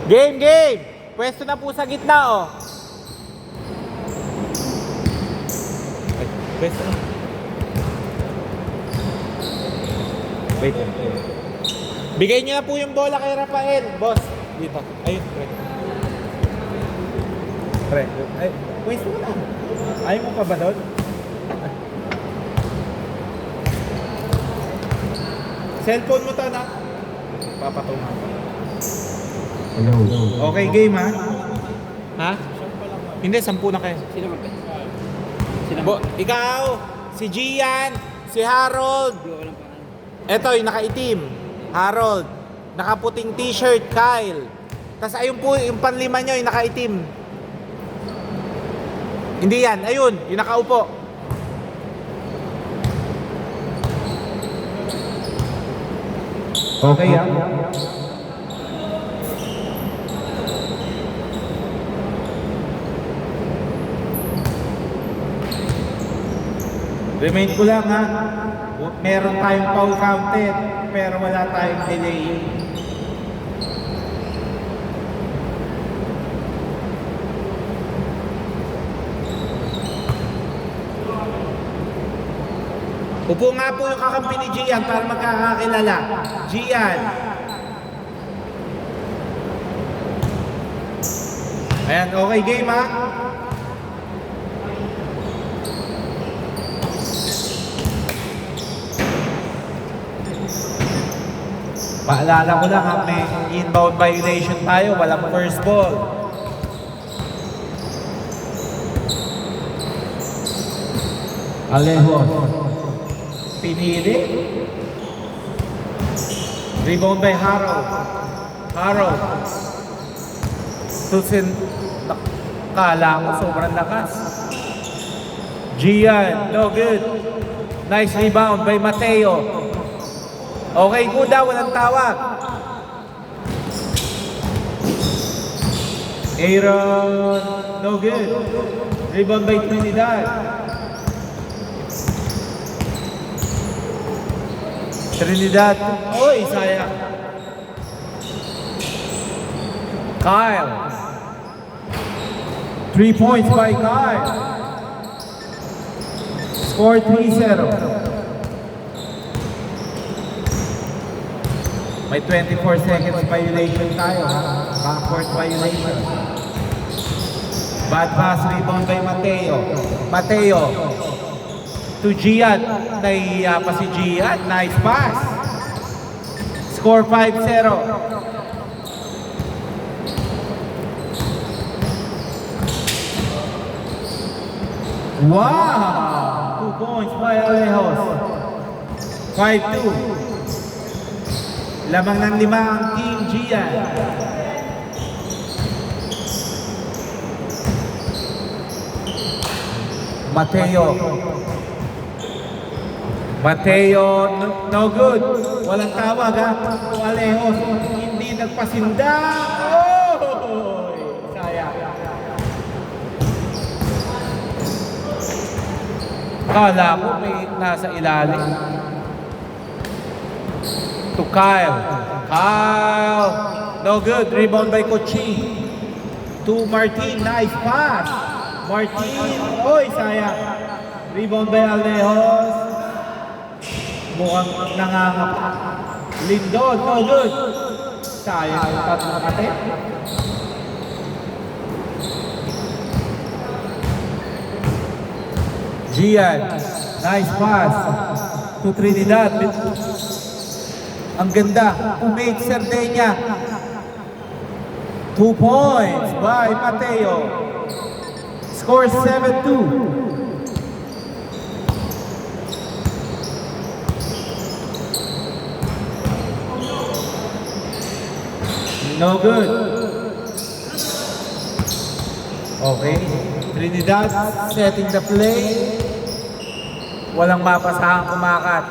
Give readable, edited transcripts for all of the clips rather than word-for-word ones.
Game, game! Pwesto na po sa gitna, oh. Ay, pwesto na. Wait. Bigay niyo na po yung bola kay Rafael, boss. Dito. Ayun, pre. Pre. Ay, pwesto na. Ayaw mo pa ba doon? Cellphone mo to, na. Papatungan ko. Okay, game, ha? Ha? Hindi, 10 na kayo. Sino ba? Ikaw, si Gian, si Harold. Eto, yung nakaitim. Harold. Nakaputing t-shirt, Kyle. Tapos ayun po, yung panlima nyo, yung nakaitim. Hindi yan, ayun, yung nakaupo. Okay, ha? Remind ko lang, ha? Meron tayong foul counted, pero wala tayong delay. Upo nga po yung kakampi ni Gian para magkakakilala. Gian. Ayan, okay, game, ha? Paalala ko lang, ha, may inbound violation tayo, walang first ball. Alejo. Pinili. Rebound by Harold. Harold. Tusin. Kala ko sobrang lakas. Gian, no good. Nice rebound by Mateo. Okay, good daw, walang tawag. Aaron, no good. Rebound by Trinidad. Trinidad, oy, sayang. Kyle. 3 points by Kyle. Score 3-0. May 24 seconds violation tayo, ha? Backcourt violation. Bad pass, rebound by Mateo. Mateo. To Gian. Nahiya pa si Gian. Nice pass. Score 5-0. Wow! 2 points by Alejos. 5-2. Lamang ng 5 ang Team Gian. Mateo. Mateo, no good. Walang tawag, ha? Alejos, hindi nagpasinda. Oh! Sayang. Kala ko may nasa ilalim. To Kyle. Kyle. No good. Rebound by Cochin. To Martin. Nice pass. Martin. Oy, sayang. Rebound by Alejos. Mukhang nangangapa. Lindon. No good. Sayang. Tatlong kate. Gian. Nice pass. To Trinidad. Ang ganda, umake Sardenya. 2 points by Mateo. Score 7-2. No good. Okay. Trinidad setting the play. Walang mapasahang kumakat.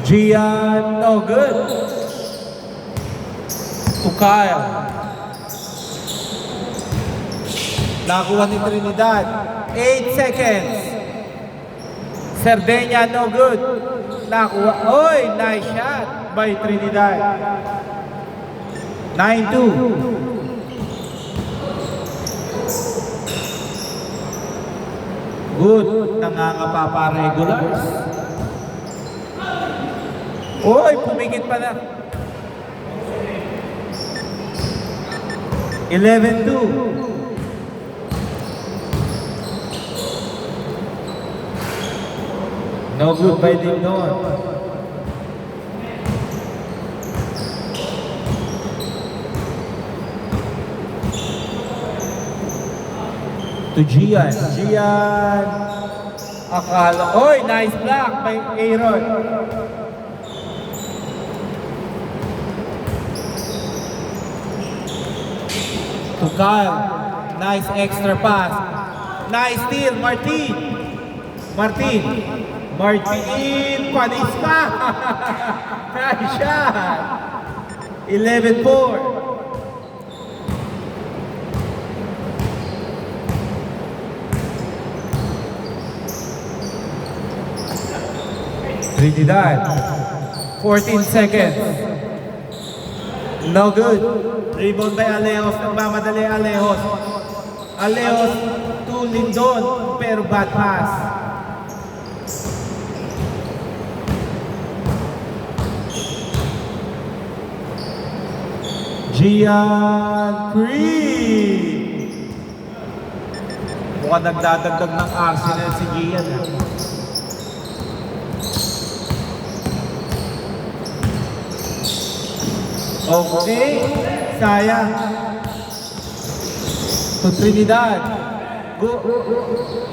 Gian, no good. To Kyle. Nakuha ni Trinidad. 8 seconds. Sardenya, no good. Nakuha. Oy, nice shot by Trinidad. 9-2. Good. Nangangapa pa regulars. Uy, pumikit pa na. 11-2. No good by Dingdon. To Gian. Gian. Akala. Oy, nice block by Aaron. To Kyle. Nice extra pass. Nice steal, Martin. Martin. Martin. Panis pa. Nice shot. 11-4. Trinidad. 14 seconds. No good. Rebound by Alejos. Nagmamadali Alejos. Alejos to Lindon. Pero bad pass. Gian Creed. Mukhang nagdadagdag ng Arsenal si Gian. Okay, sayang. To Trinidad. Go.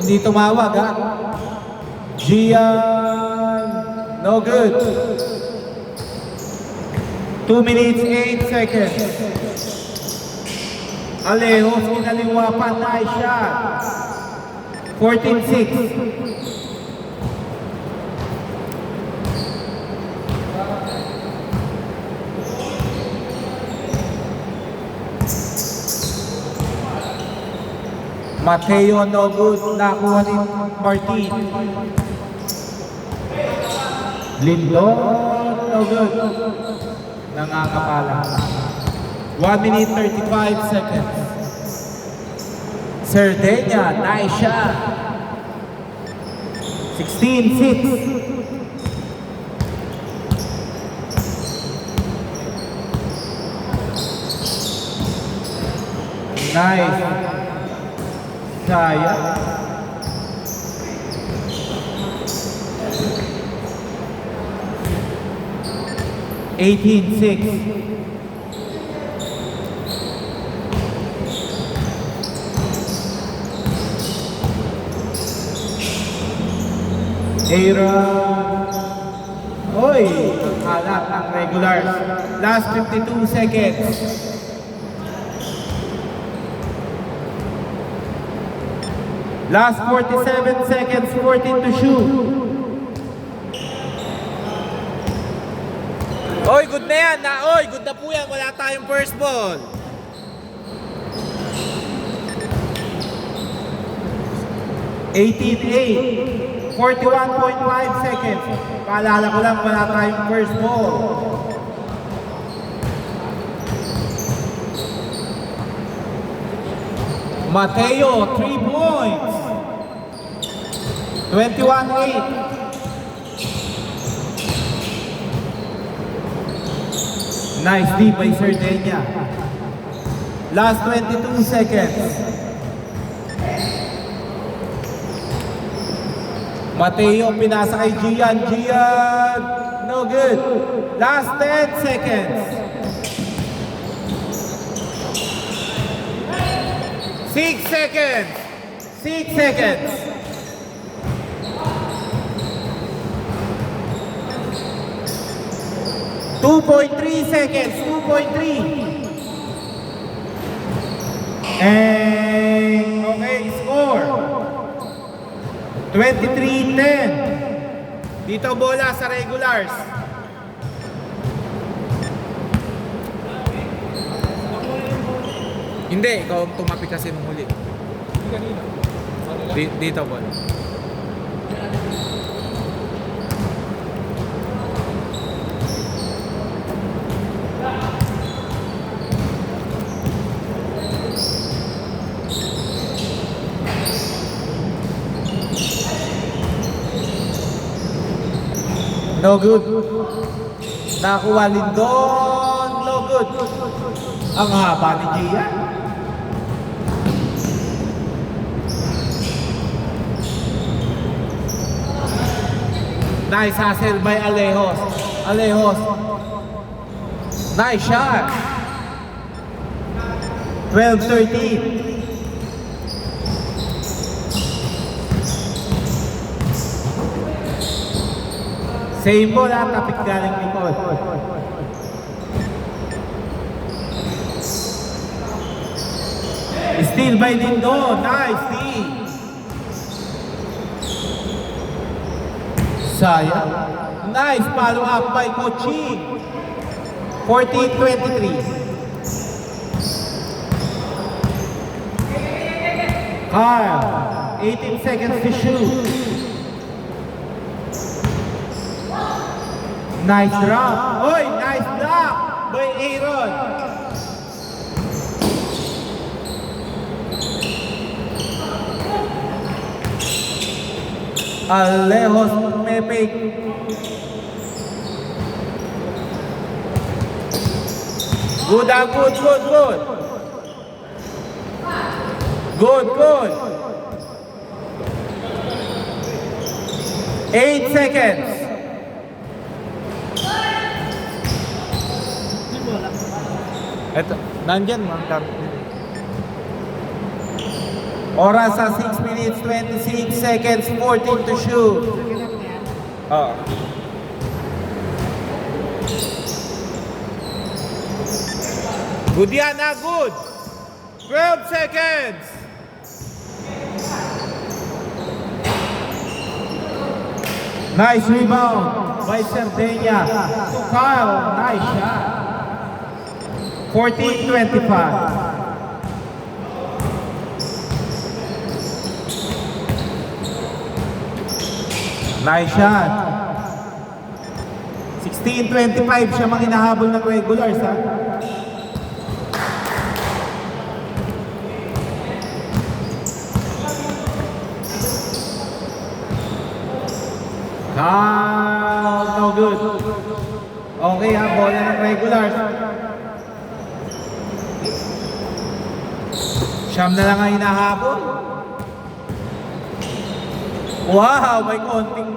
Hindi tumawag ha. Gian. No good. 2 minutes 8 seconds. Alejos kinaliwa pa. Nice shot. 14-6. Mateo, no good. Nakuha ni Martin. Lindon, no good. Nangakapala. 1 minute 35 seconds. Sardegna, nice shot. 16-6. Nice. Sayang. (18-6). Aaron. Oy, alat ng regulars. Last 52 seconds. Last 47 seconds, 14 to shoot. Oy, good na yan. Oy, good na po yan. Wala tayong first ball. (18-8). 41.5 seconds. Paalala ko lang, wala tayong first ball. Mateo, 3 points. 21-8. Nice deep by Sardegna. Last 22 seconds. Mateo, pinasa kay Gian. Gian, no good. Last 10 seconds. 6 seconds. 6 seconds. (2.3 seconds. 2.3. And okay, score. 23-10. Dito bola sa regulars. Hindi, ikaw tumapi kasi nung huli. Dito bola. No good. Nakuha Lindon. No good. Ang haba ni Gia. Nice hustle by Alejos. Alejos. Nice shot. 12-13. Same ball ha, tapik galing likod. Steal by Lindon. Nice steal. Sayang. Nice follow up by Coaching. 14-23. Carl, 18 seconds to shoot. Nice drop. Oy, nice block by Aaron. Alejos Mepik. Good, good, good, good. Good, good. 8 seconds. Eto, nandyan mga oras sa 6 minutes, 26 seconds, 14 to shoot. Oh. Good yan na, good. 12 seconds. Nice rebound by Sardegna to Kyle. Nice shot. 14-25. Nice shot. 16-25 siya mga hinahabol ng regulars ha. No good. Okay ha, bola ng regulars. Siyam na lang ang hinahabol. Wow, may konting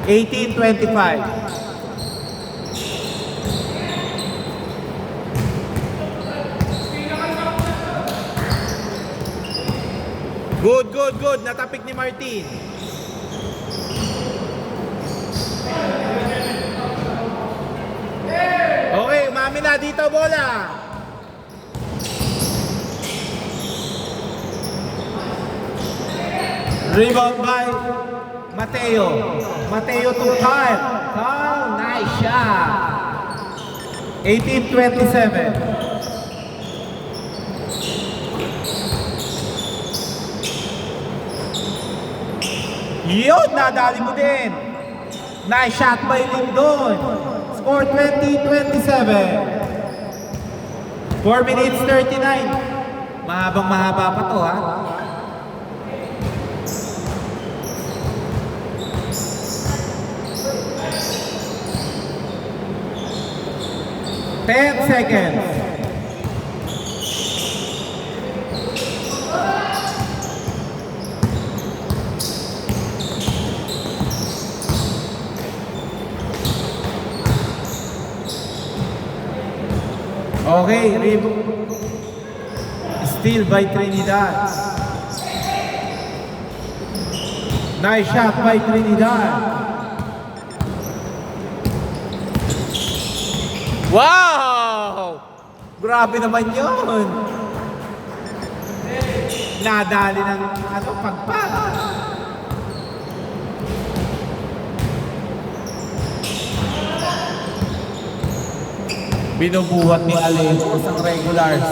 18-25. Good, good, good. Natapik ni Martin. Okay, umami na dito bola. Rebound by Mateo. Mateo to Kyle. Kyle, nice shot. 18-27. Yun, nadali mo din. Nice shot by Lindon. Score 20-27. 4 minutes 39. Mahabang mahaba pa to ha. 10 seconds. Okay, steal by Trinidad. Nice shot by Trinidad. Wow! Grabe naman yun. Nadali ng pagpag. Binubuhat ni Alejos ang regulars.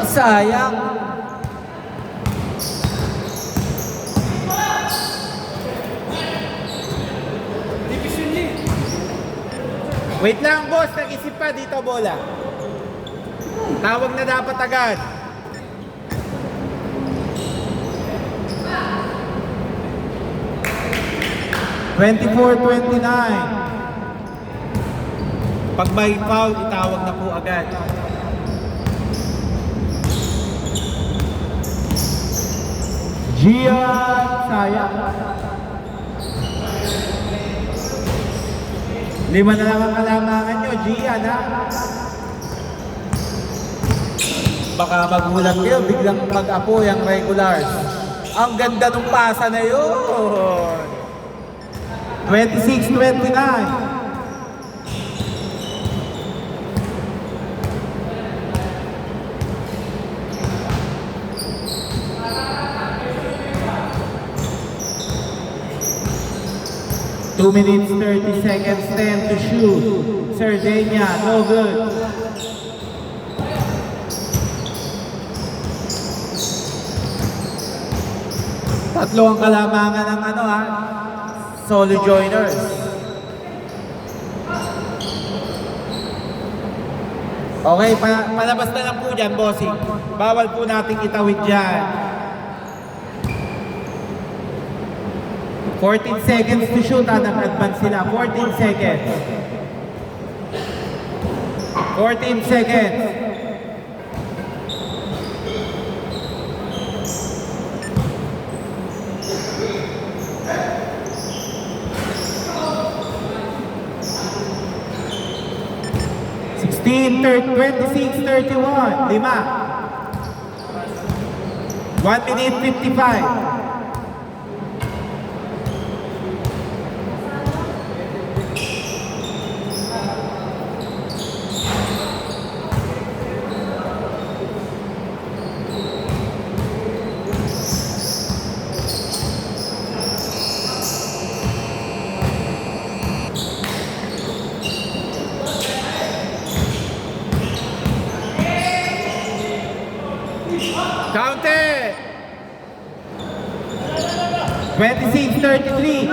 Sayang. Wait lang boss, nag-isip pa dito bola. Tawag na dapat agad. 24-29. Pag may foul, itawag na po agad. Gian, sayang. 5 na lang ang kalamangan nyo, Gian, ha? Baka magulat kayo, biglang mag-apoy ang regulars. Ang ganda ng pasa na yun. 26-29. Two minutes, 30 seconds, 10 to shoot. Sardania, no good. Tatlo ang kalamangan ng solo joiners. Okay, palabas na lang po dyan, bossing. Bawal po nating itawid dyan. 14 seconds to shoot, nag-advance sila. 14 seconds. 14 seconds. Sixteen, 26, 31. 5. 1 minute, 55. Count it! 26-33.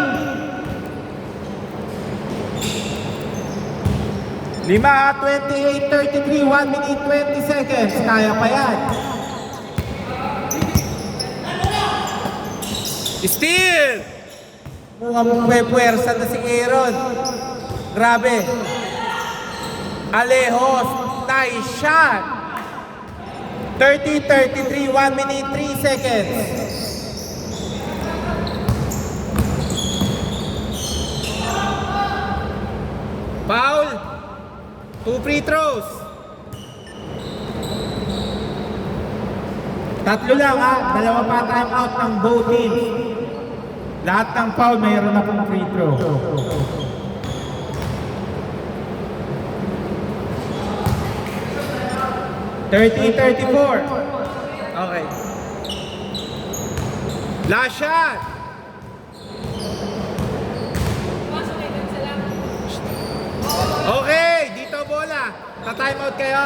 28-33, 1 minute 20 seconds. Kaya pa yan. Steal! Mukhang puwersa na si Aaron. Grabe. Alejos, nice shot. 30-33, 1 minute 3 seconds. Foul. 2 free throws. Tatlo lang dalawa pa time out ng both teams. Lahat ng foul mayroon na pong free throw. 30-34. Okay. Last shot. Okay, dito bola. Ta-time out kayo.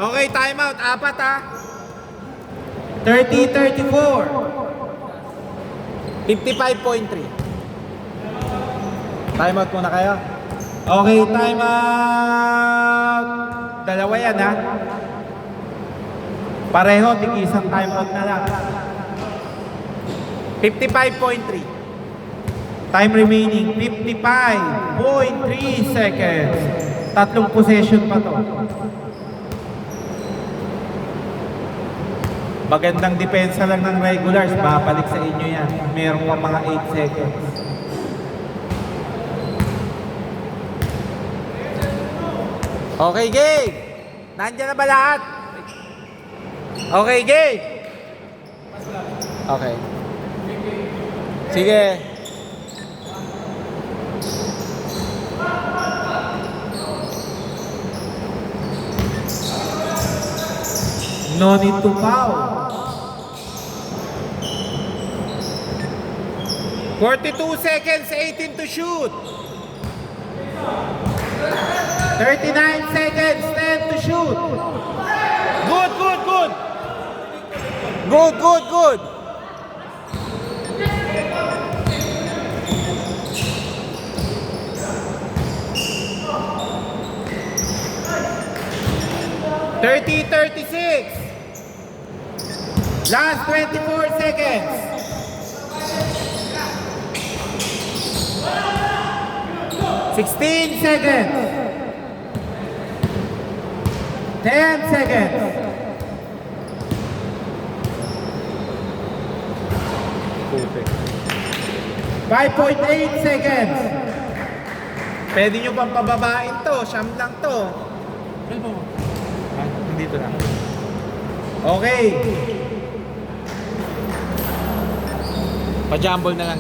Okay, time out. 4 30-34. 55.3. Time out muna kayo. Okay, time out. Dalawa yan Pareho, tig-isang timeout na lang. 55.3. Time remaining, 55.3 seconds. 3 possession pa to. Magandang depensa lang ng regulars. Babalik sa inyo yan. Meron pa mga 8 seconds. Okay, game. Nandiyan na ba lahat? Okay, game. Okay. Sige. No need to foul. 42 seconds, 18 to shoot. 39 seconds, 10 to shoot. Good, good, good. Good, good, good. Thirty, 36. Last 24 seconds. 16 seconds. 10 seconds. Puti. 5.8 seconds. Pwede nyo pang pababain to. Siyam lang to. Dito lang. Okay. Pa-jumble na lang.